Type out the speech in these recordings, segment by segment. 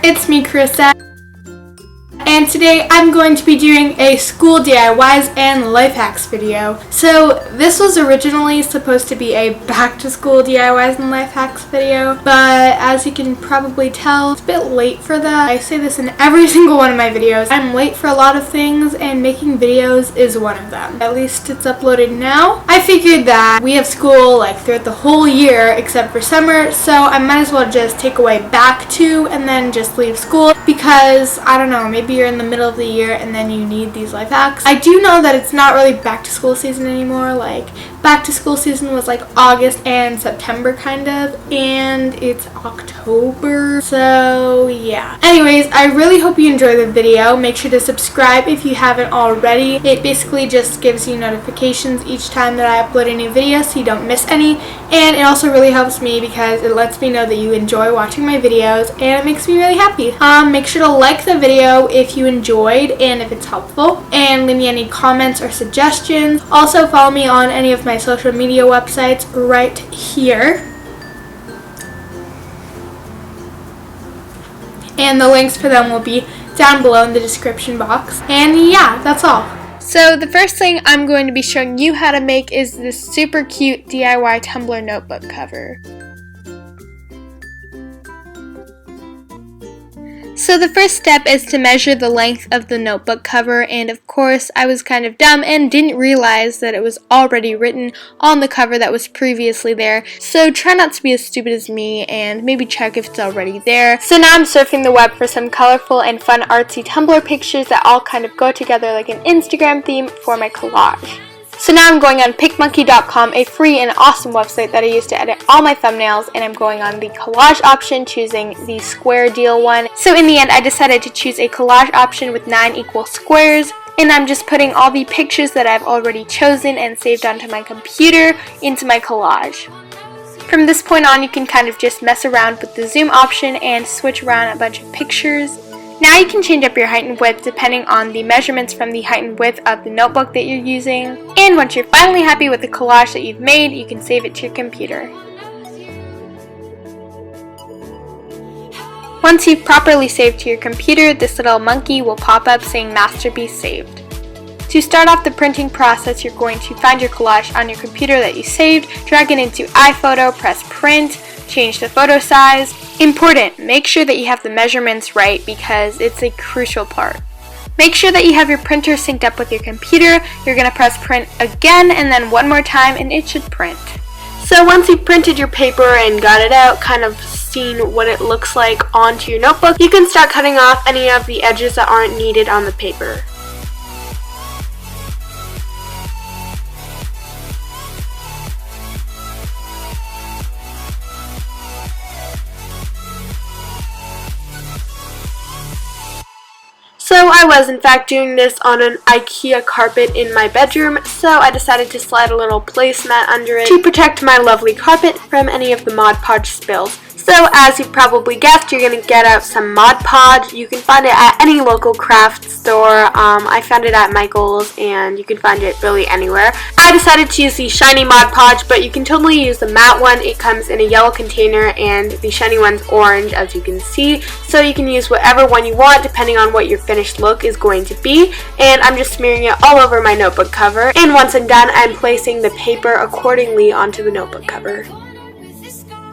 it's me, Carissa, and today I'm going to be doing a school DIYs and life hacks video. So this was originally supposed to be a back to school DIYs and life hacks video, but as you can probably tell, it's a bit late for that. I say this in every single one of my videos. I'm late for a lot of things, and making videos is one of them. At least it's uploaded now. I figured that we have school like throughout the whole year except for summer, so I might as well just take away back to and then just leave school, because I don't know, maybe you're in the middle of the year and then you need these life hacks. I do know that it's not really back to school season anymore. Like, back to school season was like August and September kind of, and it's October, so yeah. Anyways, I really hope you enjoy the video. Make sure to subscribe if you haven't already. It basically just gives you notifications each time that I upload a new video so you don't miss any, and it also really helps me because it lets me know that you enjoy watching my videos, and it makes me really happy. Make sure to like the video if you enjoyed and if it's helpful, and leave me any comments or suggestions. Also follow me on any of my social media websites right here, and the links for them will be down below in the description box. And yeah, that's all. So the first thing I'm going to be showing you how to make is this super cute DIY Tumblr notebook cover. So the first step is to measure the length of the notebook cover, and of course I was kind of dumb and didn't realize that it was already written on the cover that was previously there, so try not to be as stupid as me and maybe check if it's already there. So now I'm surfing the web for some colorful and fun artsy Tumblr pictures that all kind of go together like an Instagram theme for my collage. So now I'm going on PicMonkey.com, a free and awesome website that I use to edit all my thumbnails, and I'm going on the collage option, choosing the square deal one. So in the end, I decided to choose a collage option with 9 equal squares, and I'm just putting all the pictures that I've already chosen and saved onto my computer into my collage. From this point on, you can kind of just mess around with the zoom option and switch around a bunch of pictures. Now you can change up your height and width depending on the measurements from the height and width of the notebook that you're using. And once you're finally happy with the collage that you've made, you can save it to your computer. Once you've properly saved to your computer, this little monkey will pop up saying Masterpiece Saved. To start off the printing process, you're going to find your collage on your computer that you saved, drag it into iPhoto, press print, change the photo size. Important, make sure that you have the measurements right because it's a crucial part. Make sure that you have your printer synced up with your computer. You're going to press print again and then one more time and it should print. So once you've printed your paper and got it out, kind of seen what it looks like onto your notebook, you can start cutting off any of the edges that aren't needed on the paper. So I was in fact doing this on an IKEA carpet in my bedroom, so I decided to slide a little placemat under it to protect my lovely carpet from any of the Mod Podge spills. So as you've probably guessed, you're going to get out some Mod Podge. You can find it at any local craft store. I found it at Michael's, and you can find it really anywhere. I decided to use the shiny Mod Podge, but you can totally use the matte one. It comes in a yellow container and the shiny one's orange, as you can see. So you can use whatever one you want depending on what your finished look is going to be. And I'm just smearing it all over my notebook cover. And once I'm done, I'm placing the paper accordingly onto the notebook cover.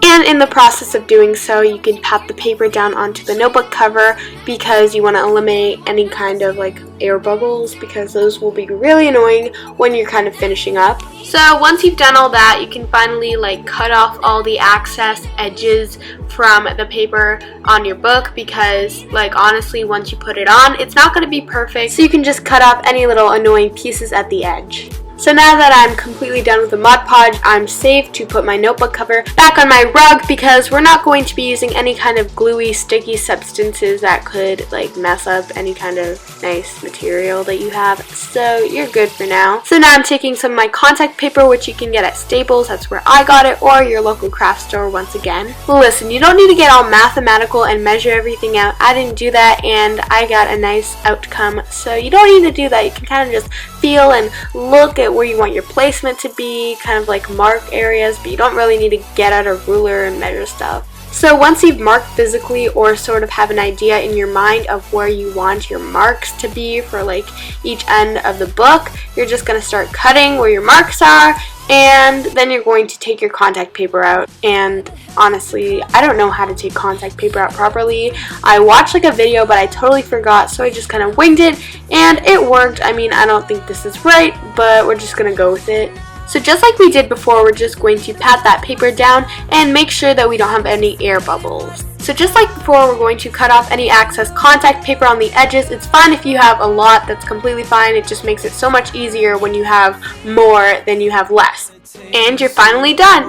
And in the process of doing so, you can pat the paper down onto the notebook cover because you want to eliminate any kind of like air bubbles, because those will be really annoying when you're kind of finishing up. So once you've done all that, you can finally like cut off all the excess edges from the paper on your book, because like honestly, once you put it on, it's not going to be perfect, so you can just cut off any little annoying pieces at the edge. So now that I'm completely done with the Mod Podge, I'm safe to put my notebook cover back on my rug, because we're not going to be using any kind of gluey, sticky substances that could like mess up any kind of nice material that you have. So you're good for now. So now I'm taking some of my contact paper, which you can get at Staples, that's where I got it, or your local craft store once again. Well, listen, you don't need to get all mathematical and measure everything out. I didn't do that, and I got a nice outcome. So you don't need to do that. You can kind of just feel and look at where you want your placement to be, kind of like mark areas, but you don't really need to get out a ruler and measure stuff. So once you've marked physically or sort of have an idea in your mind of where you want your marks to be for like each end of the book, you're just going to start cutting where your marks are, and then you're going to take your contact paper out. And honestly, I don't know how to take contact paper out properly. I watched like a video, but I totally forgot, so I just kind of winged it, and it worked. I mean, I don't think this is right, but we're just going to go with it. So just like we did before, we're just going to pat that paper down and make sure that we don't have any air bubbles. So just like before, we're going to cut off any excess contact paper on the edges. It's fine if you have a lot, that's completely fine. It just makes it so much easier when you have more than you have less. And you're finally done.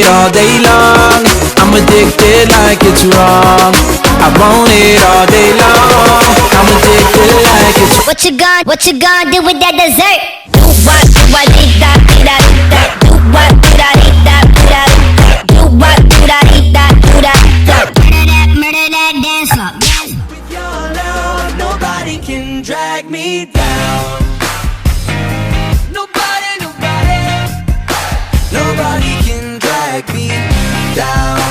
All day long, I'm addicted like it's wrong. I want it all day long. I'm addicted like it's. What you gonna do with that dessert? Do what eat that, eat that, eat that. Do what eat that, eat that, eat that. Do what eat that, eat that, eat that. Murder that dancer. With your love, nobody can drag me down. Nobody can drag me down.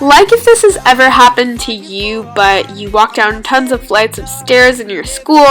Like if this has ever happened to you, but you walk down tons of flights of stairs in your school,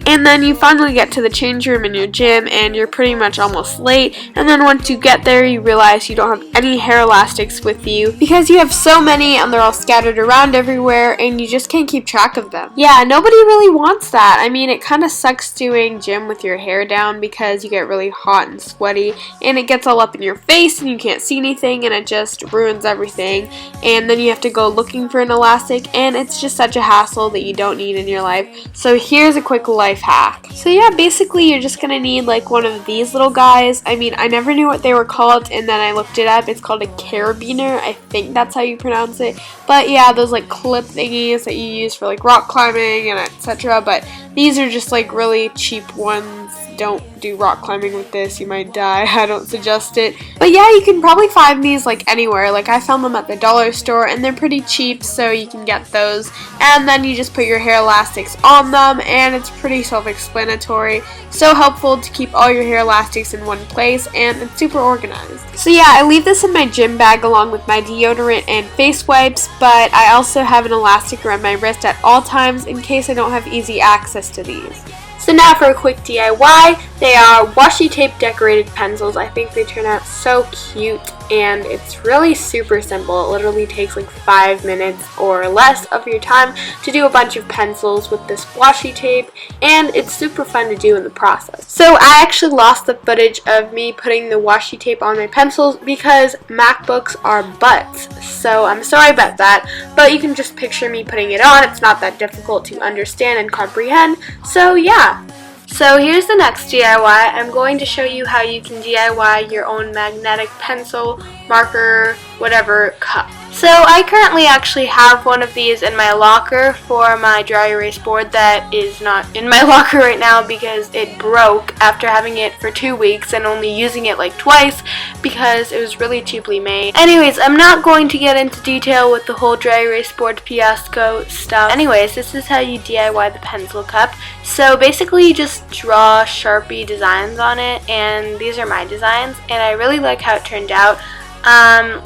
and then you finally get to the change room in your gym, and you're pretty much almost late, and then once you get there, you realize you don't have any hair elastics with you, because you have so many, and they're all scattered around everywhere, and you just can't keep track of them. Yeah, nobody really wants that. I mean, it kind of sucks doing gym with your hair down, because you get really hot and sweaty, and it gets all up in your face, and you can't see anything, and it just ruins everything, and then you have to go looking for an elastic, and it's just such a hassle that you don't need in your life. So here's a quick life hack. So yeah, basically you're just gonna need like one of these little guys. I mean, I never knew what they were called, and then I looked it up. It's called a carabiner. I think that's how you pronounce it. But yeah, those like clip thingies that you use for like rock climbing and etc. But these are just like really cheap ones. Don't do rock climbing with this, you might die. I don't suggest it. But yeah, you can probably find these like anywhere. Like I found them at the dollar store, and they're pretty cheap, so you can get those. And then you just put your hair elastics on them, and it's pretty self-explanatory. So helpful to keep all your hair elastics in one place, and it's super organized. So yeah, I leave this in my gym bag along with my deodorant and face wipes, but I also have an elastic around my wrist at all times in case I don't have easy access to these. So now for a quick DIY, they are washi tape decorated pencils. I think they turn out so cute, and it's really super simple. It literally takes like 5 minutes or less of your time to do a bunch of pencils with this washi tape, and it's super fun to do in the process. So I actually lost the footage of me putting the washi tape on my pencils because MacBooks are butts, so I'm sorry about that, but you can just picture me putting it on. It's not that difficult to understand and comprehend, so yeah. So here's the next DIY. I'm going to show you how you can DIY your own magnetic pencil, marker, whatever cup. So I currently actually have one of these in my locker for my dry erase board that is not in my locker right now because it broke after having it for 2 weeks and only using it like twice because it was really cheaply made. Anyways, I'm not going to get into detail with the whole dry erase board fiasco stuff. Anyways, this is how you DIY the pencil cup. So basically you just draw Sharpie designs on it, and these are my designs, and I really like how it turned out.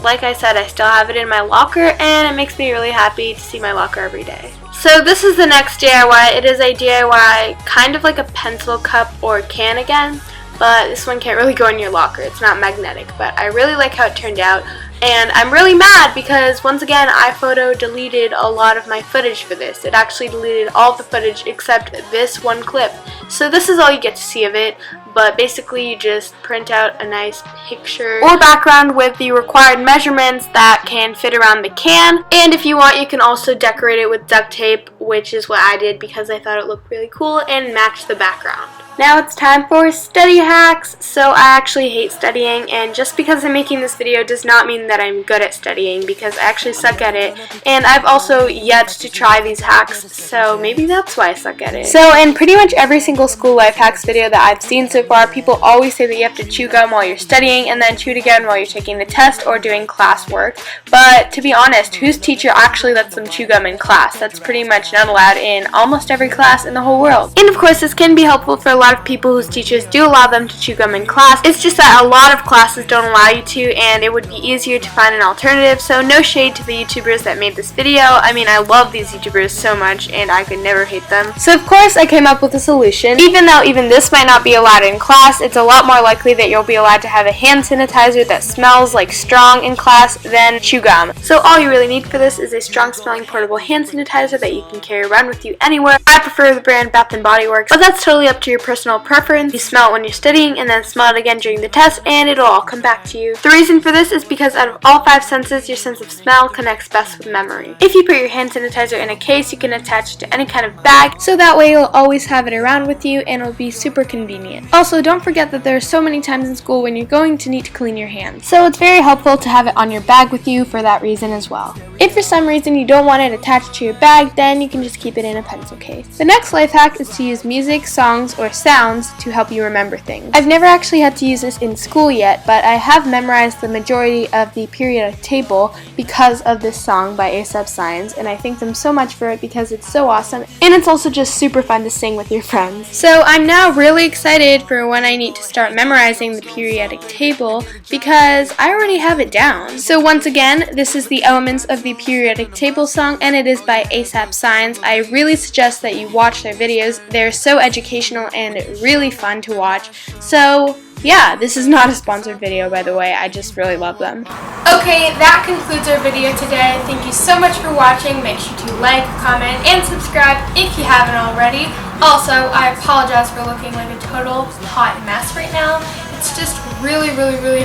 Like I said, I still have it in my locker, and it makes me really happy to see my locker every day. So this is the next DIY. It is a DIY kind of like a pencil cup or can again, but this one can't really go in your locker. It's not magnetic, but I really like how it turned out. And I'm really mad because, once again, iPhoto deleted a lot of my footage for this. It actually deleted all the footage except this one clip. So this is all you get to see of it, but basically you just print out a nice picture or background with the required measurements that can fit around the can. And if you want, you can also decorate it with duct tape, which is what I did because I thought it looked really cool and matched the background. Now it's time for study hacks. So I actually hate studying, and just because I'm making this video does not mean that I'm good at studying, because I actually suck at it, and I've also yet to try these hacks, so maybe that's why I suck at it. So in pretty much every single school life hacks video that I've seen so far, people always say that you have to chew gum while you're studying and then chew it again while you're taking the test or doing classwork. But to be honest, whose teacher actually lets them chew gum in class? That's pretty much not allowed in almost every class in the whole world. And of course, this can be helpful for lot of people whose teachers do allow them to chew gum in class. It's just that a lot of classes don't allow you to, and it would be easier to find an alternative. So no shade to the YouTubers that made this video. I mean, I love these YouTubers so much, and I could never hate them. So of course I came up with a solution. Even though even this might not be allowed in class, it's a lot more likely that you'll be allowed to have a hand sanitizer that smells like strong in class than chew gum. So all you really need for this is a strong smelling portable hand sanitizer that you can carry around with you anywhere. I prefer the brand Bath & Body Works, but that's totally up to your personal preference. You smell it when you're studying and then smell it again during the test, and it'll all come back to you. The reason for this is because out of all 5 senses, your sense of smell connects best with memory. If you put your hand sanitizer in a case, you can attach it to any kind of bag, so that way you'll always have it around with you and it'll be super convenient. Also, don't forget that there are so many times in school when you're going to need to clean your hands, so it's very helpful to have it on your bag with you for that reason as well. If for some reason you don't want it attached to your bag, then you can just keep it in a pencil case. The next life hack is to use music, songs, or sounds to help you remember things. I've never actually had to use this in school yet, but I have memorized the majority of the periodic table because of this song by A$AP Science, and I thank them so much for it because it's so awesome, and it's also just super fun to sing with your friends. So I'm now really excited for when I need to start memorizing the periodic table because I already have it down. So once again, this is the Elements of the Periodic Table song, and it is by A$AP Science. I really suggest that you watch their videos. They're so educational and really fun to watch. So yeah, this is not a sponsored video, by the way. I just really love them. Okay, that concludes our video today. Thank you so much for watching. Make sure to like, comment, and subscribe if you haven't already. Also, I apologize for looking like a total hot mess right now. It's just really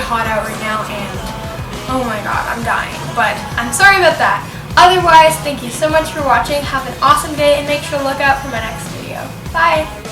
hot out right now, and oh my god, I'm dying. But I'm sorry about that. Otherwise, thank you so much for watching. Have an awesome day, and make sure to look out for my next video. Bye!